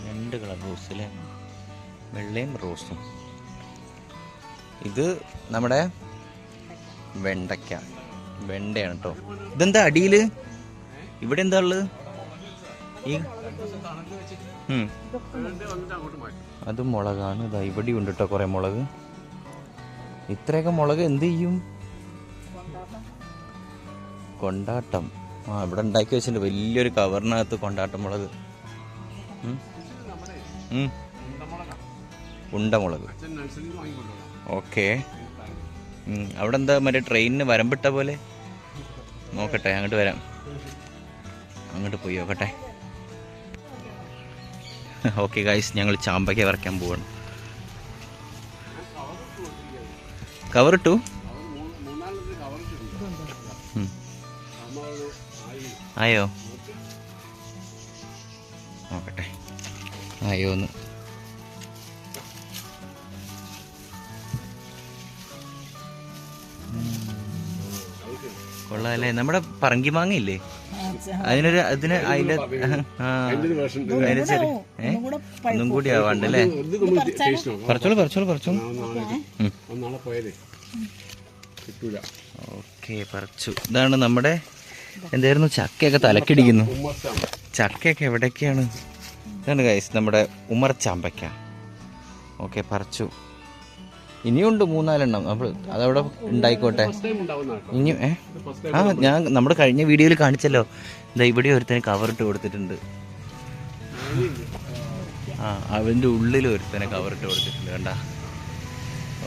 രണ്ട് colour rose അല്ലേ, വെള്ളയും റോസും. ഇത് നമ്മുടെ വെണ്ടയ്ക്ക, വെണ്ടയാണ് കേട്ടോ. ഇതെന്താ അടിയിൽ ഇവിടെ എന്താ ഉള്ളത്? ഈ അത് മുളകാണ്. ഇതാ ഇവിടെ ഉണ്ട് കേട്ടോ കുറേ മുളക്. ഇത്രയൊക്കെ മുളക് എന്ത് ചെയ്യും? കൊണ്ടാട്ടം. ഇവിടെ ഉണ്ടാക്കി വെച്ചിട്ടുണ്ട് വലിയൊരു കവറിനകത്ത് കൊണ്ടാട്ടം മുളക്. ഉണ്ടമുളക്. ഓക്കെ. അവിടെ എന്താ മറ്റേ ട്രെയിനിന് വരമ്പിട്ട പോലെ? നോക്കട്ടെ, അങ്ങോട്ട് വരാം, അങ്ങോട്ട് പോയി നോക്കട്ടെ. ഓക്കെ ഗൈസ്, ഞങ്ങൾ ചാമ്പയ്ക്ക വറക്കാൻ പോവാണ്. കവറിട്ടു? ആയോ? നോക്കട്ടെ ആയോ ഒന്ന്. കൊള്ളാല്ലേ. നമ്മുടെ പറങ്കി മാങ്ങ ഇല്ലേ, അതിനൊരു അതിന് ഒന്നും കൂടി ആവാണ്ടല്ലേ. പറിച്ചോളൂ. ഓക്കെ, പറിച്ചു. ഇതാണ് നമ്മുടെ എന്തായിരുന്നു, ചക്കയൊക്കെ തലക്കിടിക്കുന്നു. ചക്കയൊക്കെ എവിടേക്കാണ്? ഇതാണ് ഗൈസ് നമ്മുടെ ഉമർ ചാമ്പയ്ക്ക. ഓക്കെ, പറിച്ചു. ഇനിയുണ്ട് 3-4 അപ്പോൾ അതവിടെ ഉണ്ടായിക്കോട്ടെ. ഇനി ഞാൻ നമ്മുടെ കഴിഞ്ഞ വീഡിയോയിൽ കാണിച്ചല്ലോ. എന്താ ഇവിടെ ഒരുത്തനെ കവറിട്ട് കൊടുത്തിട്ടുണ്ട്. അവൻ്റെ ഉള്ളിൽ ഒരുത്തനെ കവറിട്ട് കൊടുത്തിട്ടുണ്ട്, കണ്ട.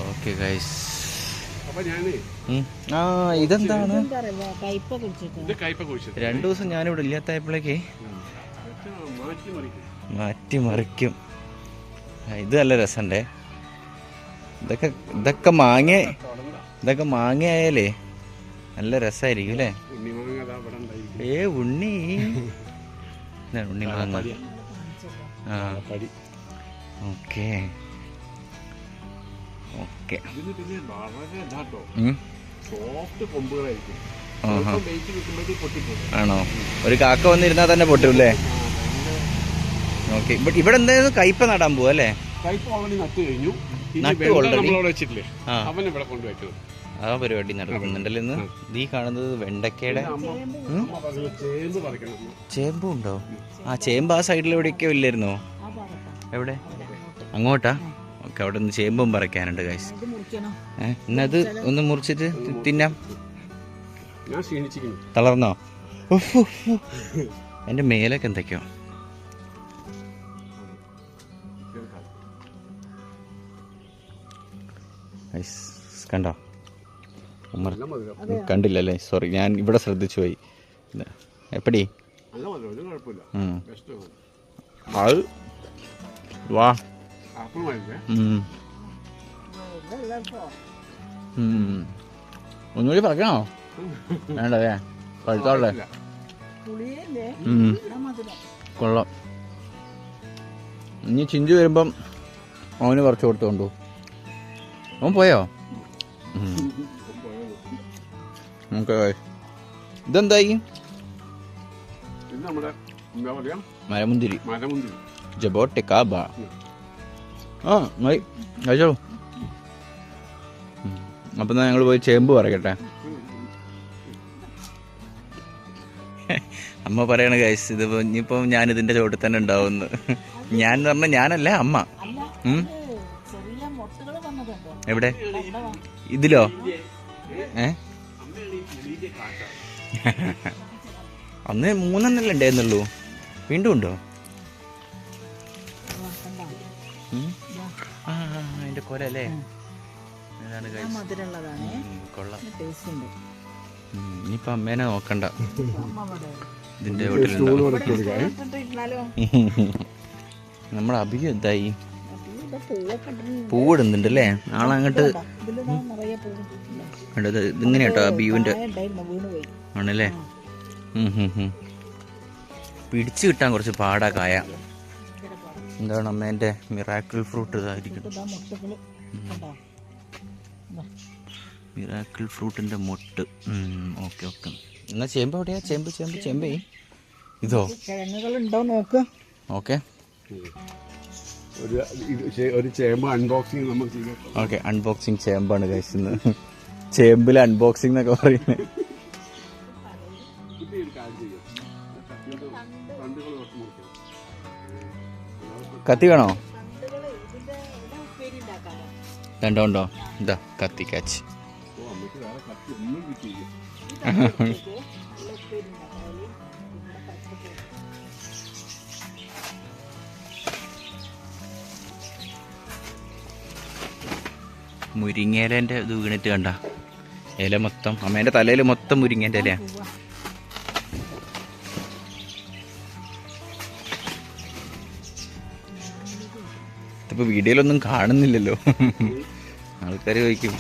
Okay guys. ഇതെന്താണ്? 2 ദിവസം ഞാനിവിടെ ഇല്ലാത്തപ്പോഴേക്ക് മാറ്റിമറിക്കും. ഇത് നല്ല രസമുണ്ടേ. ഇതൊക്കെ മാങ്ങയായാലേ നല്ല രസമായിരിക്കും അല്ലേ? ഉണ്ണി മാങ്ങ. ഓക്കെ. ആണോ? ഒരു കാക്ക വന്നിരുന്നാൽ തന്നെ പൊട്ടൂല്ലേ? ഓക്കെ. ഇവിടെ എന്തായാലും കയ്പ നടാൻ പോവാ അല്ലേ? ആ പരിപാടി നടക്കുന്നുണ്ടല്ലോ ഇന്ന്. ഈ കാണുന്നത് വെണ്ടക്കയുടെ ചേമ്പും ഉണ്ടോ? ചേമ്പ് ആ സൈഡിൽ എവിടെയൊക്കെയോ ഇല്ലായിരുന്നോ? എവിടെ? അങ്ങോട്ടാ? ഓക്കെ, അവിടെ നിന്ന് ചേമ്പും പറിക്കാനുണ്ട് ഗൈസ്. ഇന്നത് ഒന്ന് മുറിച്ചിട്ട് തിന്നാം. തളർന്നോ? എൻ്റെ മേലൊക്കെ എന്തൊക്കെയോ. കണ്ടോ? ഉമ്മർ കണ്ടില്ലല്ലേ? സോറി, ഞാൻ ഇവിടെ ശ്രദ്ധിച്ചു പോയി. എപ്പടി വാ. ഒന്നുകൂടി പറക്കണോ? വേണ്ടല്ലേ? പഴുത്തോളേ. കൊള്ളാം. ഇനി ചിഞ്ചു വരുമ്പം അവന് കുറച്ച് കൊടുത്തോണ്ടു. അവൻ പോയോ? ഇതെന്തായി? മരമുന്തിരി. ജബോട്ടിക്കാബ. കഴിച്ചോളൂ. അപ്പം ഞങ്ങൾ പോയി ചേമ്പ് പറയട്ടെ. അമ്മ പറയണ ഗൈസ്, ഇത് ഇനിയിപ്പം ഞാനിതിൻ്റെ ചോട്ടിൽ തന്നെ ഉണ്ടാവുമെന്ന്. ഞാൻ എന്ന് പറഞ്ഞാൽ ഞാനല്ല, അമ്മ. എവിടെ? ഇതിലോ? അന്ന് 3 ഉണ്ടായിരുന്നുള്ളൂ. വീണ്ടും ഉണ്ടോ? അതിന്റെ കൊല അല്ലേ? കൊള്ളാം. ഇനിയിപ്പൊ അമ്മേനെ നോക്കണ്ട, ഇതിന്റെ നമ്മുടെ അഭിയും എന്തായി? പൂവിടുന്നുണ്ട് അല്ലേ? നാളെ അങ്ങോട്ട് ഇതിങ്ങനെ കേട്ടോ അബിയുവിന്റെ ആണല്ലേ? പിടിച്ചു കിട്ടാൻ കുറച്ച് പാടാ കായ. എന്താണ് അമ്മേന്റെ മിറാക്കിൾ ഫ്രൂട്ട് ഇതായിരിക്കും. മിറാക്കിൾ ഫ്രൂട്ടിന്റെ മൊട്ട്. Okay okay. എന്നാ ചേമ്പ് എവിടെയാ? ചേമ്പ് ചേമ്പ് ചേമ്പേ. ഇതോ? കിഴങ്ങുകളുണ്ടോ നോക്ക്. ഓക്കെ ഒരു ചേമ്പ് അൺബോക്സിങ് നമ്മൾ ചെയ്തു. ഓക്കെ, അൺബോക്സിങ് ചേമ്പാണ് കഴിച്ചത്. ചേമ്പിൽ അൺബോക്സിങ് എന്നൊക്കെ പറയുന്നത്. കത്തി വേണോ? രണ്ടോ ഇതാ കത്തി കാച്ച്. മുരിങ്ങേലേൻ്റെ ഇത് വീണിട്ട് കണ്ട ഇല മൊത്തം, അമ്മേൻ്റെ തലയിൽ മൊത്തം മുരിങ്ങേൻ്റെ ഇലയാ. ഇതിപ്പോൾ വീഡിയോയിലൊന്നും കാണുന്നില്ലല്ലോ, ആൾക്കാർ ചോദിക്കും.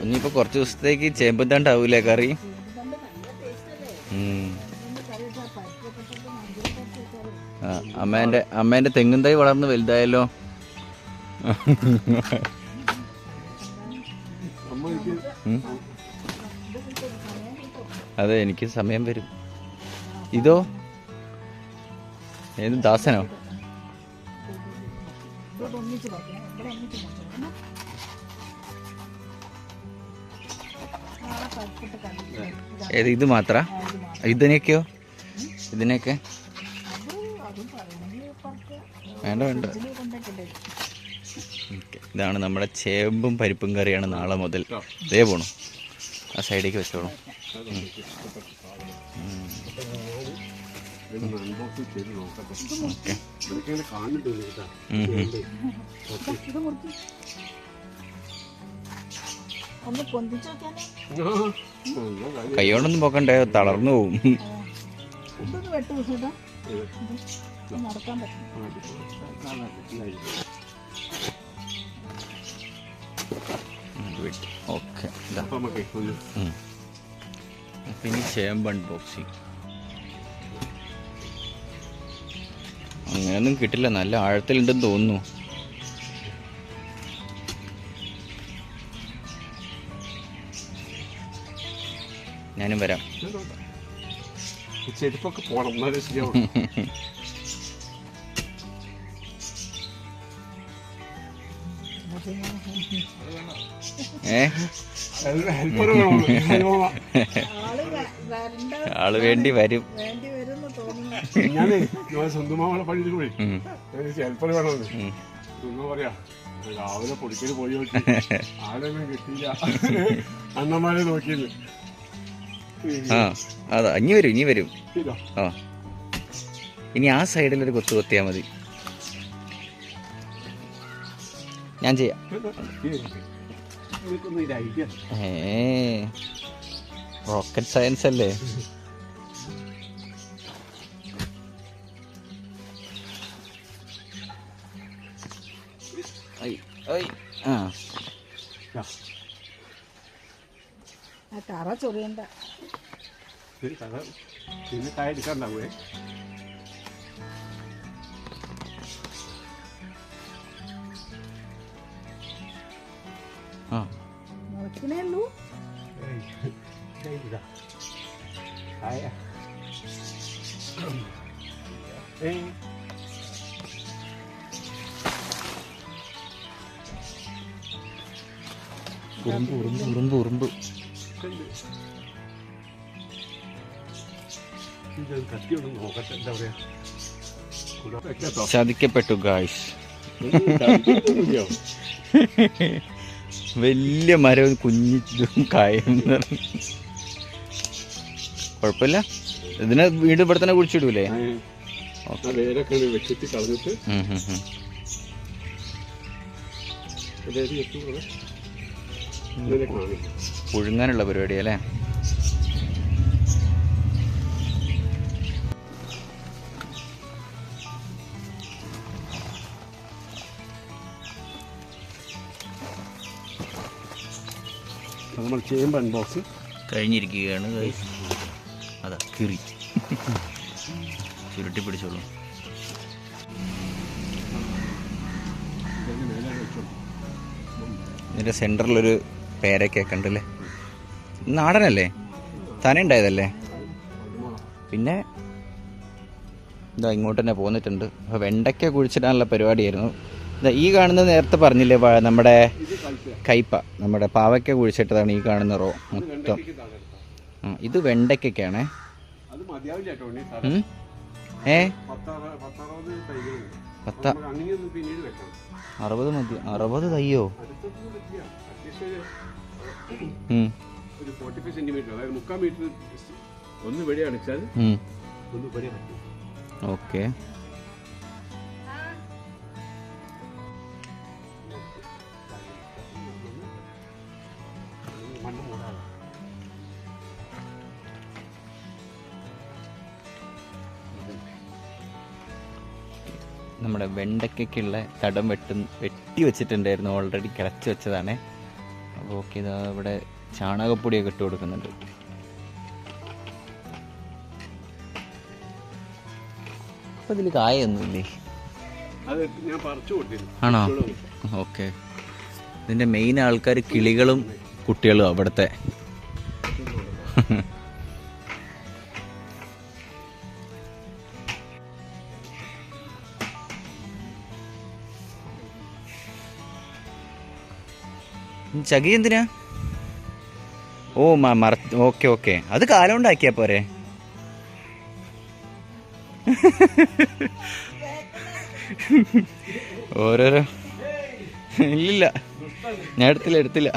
ഇനിയിപ്പോൾ കുറച്ച് ദിവസത്തേക്ക് ചേമ്പന്താണ്ടാവൂലേ കറി? അമ്മേൻ്റെ തെങ്ങും തൈ വളർന്ന് വലുതായല്ലോ. അതെ, എനിക്ക് സമയം വരും. ഇതോ ഏത് ദാസനോ? ഏത് ഇത് മാത്ര? ഇതിനെയൊക്കെയോ? ഇതിനെയൊക്കെ വേണ്ട. ഇതാണ് നമ്മുടെ ചേമ്പും പരിപ്പും കറിയാണ് നാളെ മുതൽ. ഇതേ പോണു, ആ സൈഡിലേക്ക് വെച്ചോളൂ. കൈകൊണ്ടൊന്നും പോക്കണ്ടേ, തളർന്നു പോവും. ഓക്കെ, പിന്നെ ചേമ്പ് അൺബോക്സിങ്. അങ്ങനെയൊന്നും കിട്ടില്ല, നല്ല ആഴത്തിലുണ്ടെന്ന് തോന്നുന്നു. ഞാനും വരാം. ചെരുപ്പൊക്കെ പോണം. ആള് വേണ്ടി വരും. ഞാനേ സ്വന്തമാവുള്ള പണിയിൽ പോയി ഹെൽപ്പർ വേണമെന്ന് ഒന്നും പറയാ. രാവിലെ പൊടിക്കല് പോയി നോക്കി, ആളൊന്നും കിട്ടിയില്ല. അണ്ണന്മാരെ നോക്കിയത്. അതാ ഇനി വരും. ആ, ഇനി ആ സൈഡിലൊരു കൊത്തു കൊത്തിയാ മതി. ഞാൻ ചെയ്യാം. റോക്കറ്റ് സയൻസ് അല്ലേ? കറ ചൊറിയണ്ട. പിന്നെ കായ എടുക്കാണ്ടാവേ. മുളക്കിനേ ഉള്ളൂ. ഉറുമ്പ് ചതിക്കപ്പെട്ടു ഗായ്സ്. വലിയ മരവും കുഞ്ഞിതും കായും. കുഴപ്പമില്ല, ഇതിനെ വീണ്ടും ഇവിടെ തന്നെ കുഴിച്ചിടൂലേ? പുഴുങ്ങാനുള്ള പരിപാടി അല്ലേ? നമ്മൾ ചേമ്പ് അൺബോക്സ് കഴിഞ്ഞിരിക്കുകയാണ്. അതാ കിറി ചുരുട്ടി പിടിച്ചോളൂ. ഇതിൻ്റെ സെൻറ്ററിലൊരു പേരക്കൊക്കെ ഉണ്ടല്ലേ? നാടനല്ലേ, തന്നെ ഉണ്ടായതല്ലേ. പിന്നെ ഇതാ ഇങ്ങോട്ട് തന്നെ പോന്നിട്ടുണ്ട്. അപ്പോൾ വെണ്ടയ്ക്ക കുഴിച്ചിടാനുള്ള പരിപാടിയായിരുന്നു. ഇതാ ഈ കാണുന്നത് നേരത്തെ പറഞ്ഞില്ലേ, നമ്മുടെ കയ്പ, നമ്മുടെ പാവയ്ക്ക കുഴിച്ചിട്ടതാണ് ഈ കാണുന്ന റോ മൊത്തം. ഇത് വെണ്ടയ്ക്കൊക്കെയാണേ. ഏ 60 മതി. 60 തയ്യോ? ഒരു 45 സെന്റിമീറ്റർ, അതായത് 3/4 മീറ്റർ ഒന്ന് വെടി അടിച്ചാൽ ഒന്ന് വെടി പറ്റും. ഓക്കെ. നമ്മുടെ വെണ്ടയ്ക്കുള്ള തടം വെട്ടി വെച്ചിട്ടുണ്ടായിരുന്നു, ഓൾറെഡി കിളച്ച് വെച്ചതാണ്. അപ്പോൾ ഓക്കെ, ഇതാ ഇവിടെ ചാണകപ്പൊടിയൊക്കെ ഇട്ട് കൊടുക്കുന്നുണ്ട്. അപ്പോൾ ഇതിൽ കായൊന്നുമില്ലേ? ആണോ? ഓക്കെ. ഇതിൻ്റെ മെയിൻ ആൾക്കാർ കിളികളും കുട്ടികളും അവിടുത്തെ. ചകി എന്തിനാ? ഓ ഓക്കെ ഓക്കെ, അത് കാലം കൊണ്ടാക്കിയാ പോരെ. ഓരോരോ ഇല്ലില്ല, ഞാൻ എടുത്തില്ല.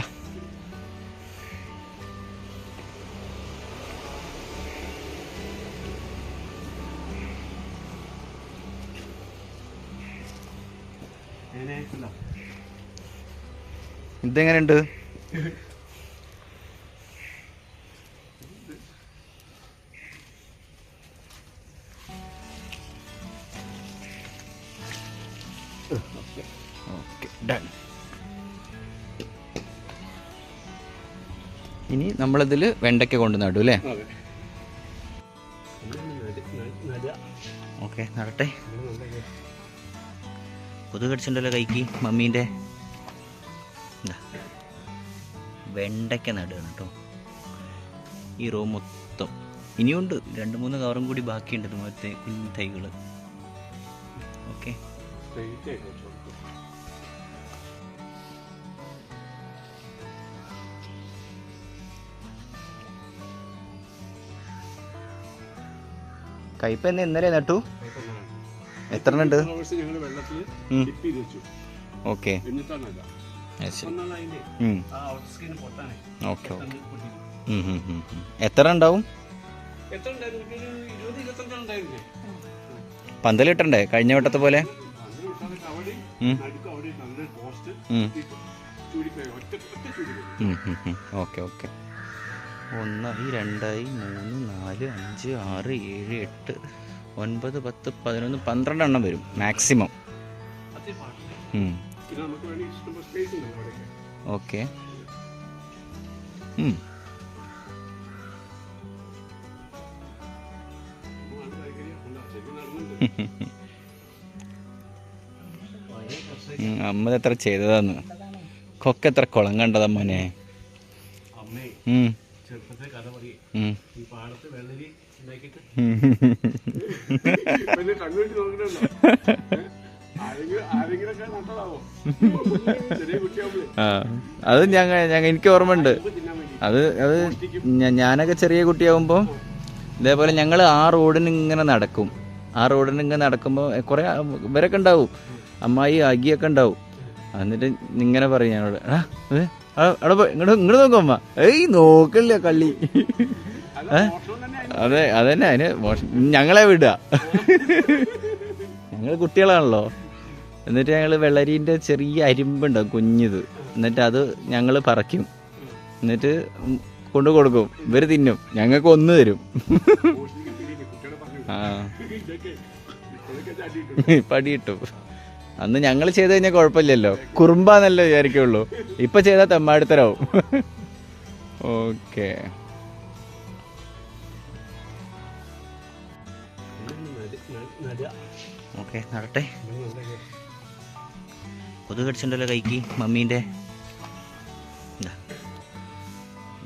ഇതെങ്ങനെയുണ്ട്? Okay, done. ഇനി നമ്മളിതിൽ വെണ്ടയ്ക്ക കൊണ്ട് നടും അല്ലേ? ഓക്കെ, നടട്ടെ. കൊതുക് കടിച്ചിട്ടുണ്ടല്ലോ കൈക്ക് മമ്മീൻ്റെ. വെണ്ടയ്ക്ക നടുകയാണ് കേട്ടോ, ഈ റോ മൊത്തം. ഇനിയുണ്ട് 2-3 കവറും കൂടി ബാക്കിയുണ്ട് ഇതുപോലത്തെ കുഞ്ഞു തൈകൾ. ഓക്കെ, കയ്പ ഇന്നലെ നട്ടു. എത്ര ഉണ്ട്? Okay, okay. എത്ര ഉണ്ടാവും? പന്തലിട്ടണ്ടേ കഴിഞ്ഞ വട്ടത്തെ പോലെ? Okay okay. 1, 2, 3, 4, 5, 6, 7, 8, 9, 10, 11, 12 എണ്ണം വരും മാക്സിമം. ഓക്കെ. അമ്മ എത്ര ചെയ്തതാന്ന്, കൊക്ക എത്ര കുളം കണ്ടതാ മോനെ. അത് എനിക്ക് ഓർമ്മയുണ്ട്. അത് ഞാനൊക്കെ ചെറിയ കുട്ടിയാവുമ്പോൾ ഇതേപോലെ ഞങ്ങൾ ആ റോഡിന് ഇങ്ങനെ നടക്കുമ്പോൾ കുറെ ഇവരൊക്കെ ഉണ്ടാവും, അമ്മായി അകിയൊക്കെ ഉണ്ടാവും. എന്നിട്ട് ഇങ്ങനെ പറയും ഞങ്ങളോട്, ഇങ്ങോട്ട് നോക്കും അമ്മ. നോക്കില്ല കള്ളി. അതന്നെ, അതിന് ഞങ്ങളെ വിടുക, ഞങ്ങൾ കുട്ടികളാണല്ലോ. എന്നിട്ട് ഞങ്ങൾ വെള്ളരീൻ്റെ ചെറിയ അരിമ്പുണ്ടാവും കുഞ്ഞിത്, എന്നിട്ട് അത് ഞങ്ങൾ പറിക്കും, എന്നിട്ട് കൊണ്ടു കൊടുക്കും. ഇവർ തിന്നും, ഞങ്ങൾക്ക് 1 തരും. പടി കിട്ടും. അന്ന് ഞങ്ങൾ ചെയ്ത് കഴിഞ്ഞാൽ കുഴപ്പമില്ലല്ലോ, കുറുമ്പാന്നല്ലേ വിചാരിക്കുള്ളൂ. ഇപ്പൊ ചെയ്താൽ തെമ്മാടിത്തരാവും. ഓക്കെ, ഓക്കെ, നടട്ടെ. കൊതുക് കടിച്ചിട്ടുണ്ടല്ലോ കൈക്ക് മമ്മീൻ്റെ.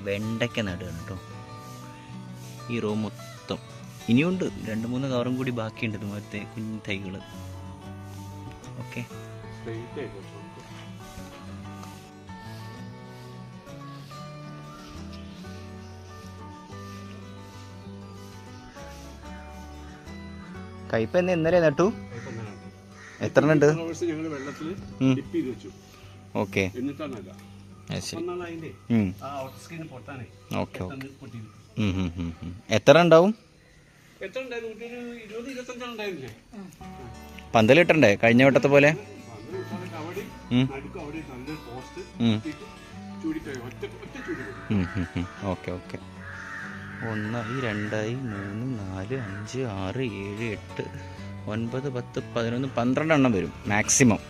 വെണ്ടയ്ക്ക നടുകയാണ് കേട്ടോ. ഈ റോ മൊത്തം ഇനിയുണ്ട് 2-3 കവറും കൂടി ബാക്കിയുണ്ട് ഇതുപോലത്തെ കുഞ്ഞു തൈകൾ. ഓക്കെ, കയ്പ ഇന്നലെ നട്ടു. എത്ര ഉണ്ട്? ഞങ്ങൾ വെള്ളത്തിൽ ഡിപ്പ് ചെയ്ത് വെച്ചു. ഓക്കെ, എന്നിട്ടാണ് നടുക. ഓക്കെ. എത്ര ഉണ്ടാവും? പന്തലിട്ടണ്ടേ കഴിഞ്ഞ വട്ടത്തെ പോലെ? Okay okay. 1, 2, 3, 4, 5, 6, 7, 8, 9, 10, 11, 12 എണ്ണം വരും മാക്സിമം.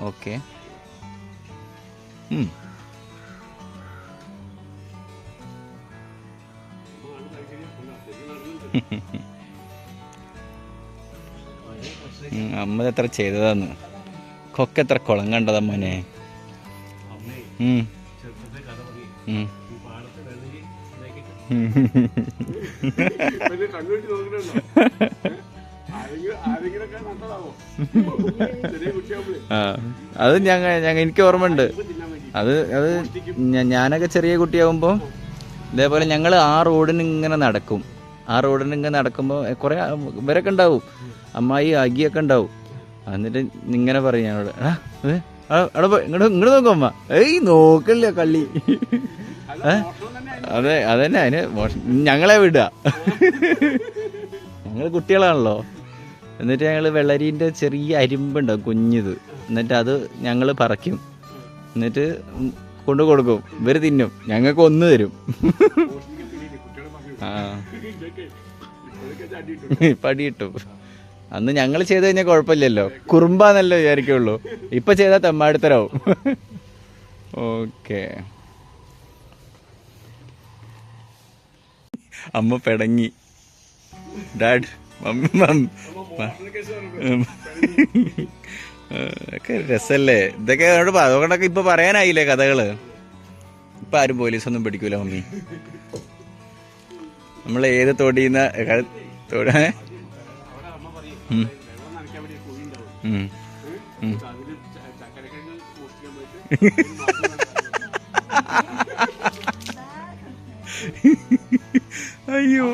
ഓക്കെ. അമ്മ എത്ര ചെയ്തതാന്ന്. കൊക്കെ എത്ര കുളം കണ്ടതാ മോനെ. അത് എനിക്ക് ഓർമ്മയുണ്ട്. അത് ഞാനൊക്കെ ചെറിയ കുട്ടിയാവുമ്പോൾ ഇതേപോലെ ഞങ്ങൾ ആ റോഡിന് ഇങ്ങനെ നടക്കും. ആ റോഡിന് ഇങ്ങനെ നടക്കുമ്പോൾ കുറേ ഇവരൊക്കെ ഉണ്ടാവും, അമ്മായി അഗിയൊക്കെ ഉണ്ടാവും. എന്നിട്ട് ഇങ്ങനെ പറയും ഞങ്ങളോട്, ഇങ്ങോട്ട് നോക്കും അമ്മ. ഏയ് നോക്കില്ല കള്ളി. അതെ അതന്നെ, അതിന് ഞങ്ങളെ വിടുക. ഞങ്ങൾ കുട്ടികളാണല്ലോ. എന്നിട്ട് ഞങ്ങൾ വെള്ളരീൻ്റെ ചെറിയ അരിമ്പുണ്ടാവും കുഞ്ഞിത്. എന്നിട്ട് അത് ഞങ്ങൾ പറിക്കും. എന്നിട്ട് കൊണ്ടു കൊടുക്കും. ഇവർ തിന്നും. ഞങ്ങൾക്ക് 1 തരും. ആ, പടി കിട്ടും. അന്ന് ഞങ്ങൾ ചെയ്ത് കഴിഞ്ഞാൽ കുഴപ്പമില്ലല്ലോ, കുറുമ്പാന്നല്ലോ വിചാരിക്കുള്ളൂ. ഇപ്പൊ ചെയ്താൽ തെമ്മാടിത്തരാവും. ഓക്കെ. അമ്മ പിടങ്ങി. ഡാഡ് ഒക്കെ രസല്ലേ ഇതൊക്കെ. അതുകൊണ്ടൊക്കെ ഇപ്പൊ പറയാനായില്ലേ കഥകള്. ഇപ്പൊ ആരും പോലീസൊന്നും പിടിക്കൂല മമ്മി. നമ്മൾ ഏത് തൊടിയുന്ന അയ്യോ,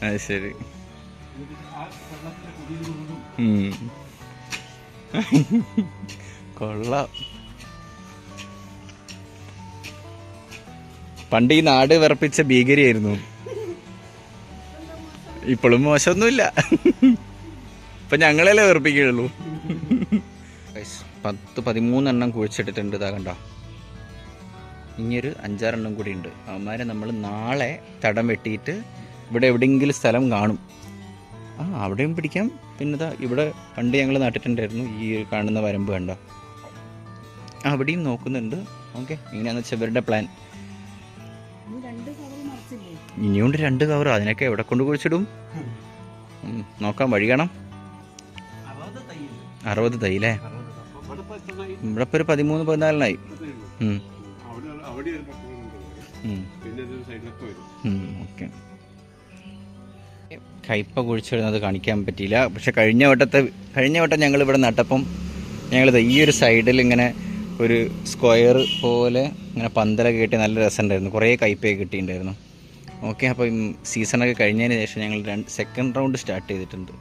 അത് ശരി. കൊള്ളാം. പണ്ട് ഈ നാട് വിറപ്പിച്ച ഭീകരിയായിരുന്നു. ഇപ്പോഴും മോശമൊന്നുമില്ല. ഇപ്പൊ ഞങ്ങളല്ലേ വിറപ്പിക്കുള്ളൂ. 10-13 എണ്ണം കുഴിച്ചിട്ടിട്ടുണ്ട്. ഇതാ കണ്ടോ, ഇനിയൊരു 5-6 എണ്ണം കൂടി ഉണ്ട്. അവന്മാരെ നമ്മൾ നാളെ തടം വെട്ടിയിട്ട് ഇവിടെ എവിടെയെങ്കിലും സ്ഥലം കാണും. അവിടെയും പിടിക്കാം. പിന്നെ ഇതാ ഇവിടെ പണ്ട് ഞങ്ങൾ നട്ടിട്ടുണ്ടായിരുന്നു. ഈ കാണുന്ന വരമ്പ് കണ്ടോ, അവിടെയും നോക്കുന്നുണ്ട്. ഓക്കെ, ഇങ്ങനെയാണെന്ന് വെച്ചാൽ ഇവരുടെ പ്ലാൻ. ഇനിയുണ്ട് 2 കവർ. അതിനൊക്കെ എവിടെ കൊണ്ട് കുഴിച്ചിടും നോക്കാം, വഴി കാണാം. 60 തൈല്ലേ? ഇവിടെ ഇപ്പോൾ ഒരു 13-14 ഓക്കെ. കയ്പ കുഴിച്ചിടുന്നത് കാണിക്കാൻ പറ്റിയില്ല. പക്ഷെ കഴിഞ്ഞ വട്ടം ഞങ്ങൾ ഇവിടെ നട്ടപ്പം ഞങ്ങളിത് ഈ ഒരു സൈഡിൽ ഇങ്ങനെ ഒരു സ്ക്വയർ പോലെ ഇങ്ങനെ പന്തലൊക്കെ കെട്ടി നല്ല രസമുണ്ടായിരുന്നു. കുറേ കയ്പയൊക്കെ കിട്ടിയിട്ടുണ്ടായിരുന്നു. ഓക്കെ, അപ്പം സീസണൊക്കെ കഴിഞ്ഞതിന് ശേഷം ഞങ്ങൾ 2nd റൗണ്ട് സ്റ്റാർട്ട് ചെയ്തിട്ടുണ്ട്.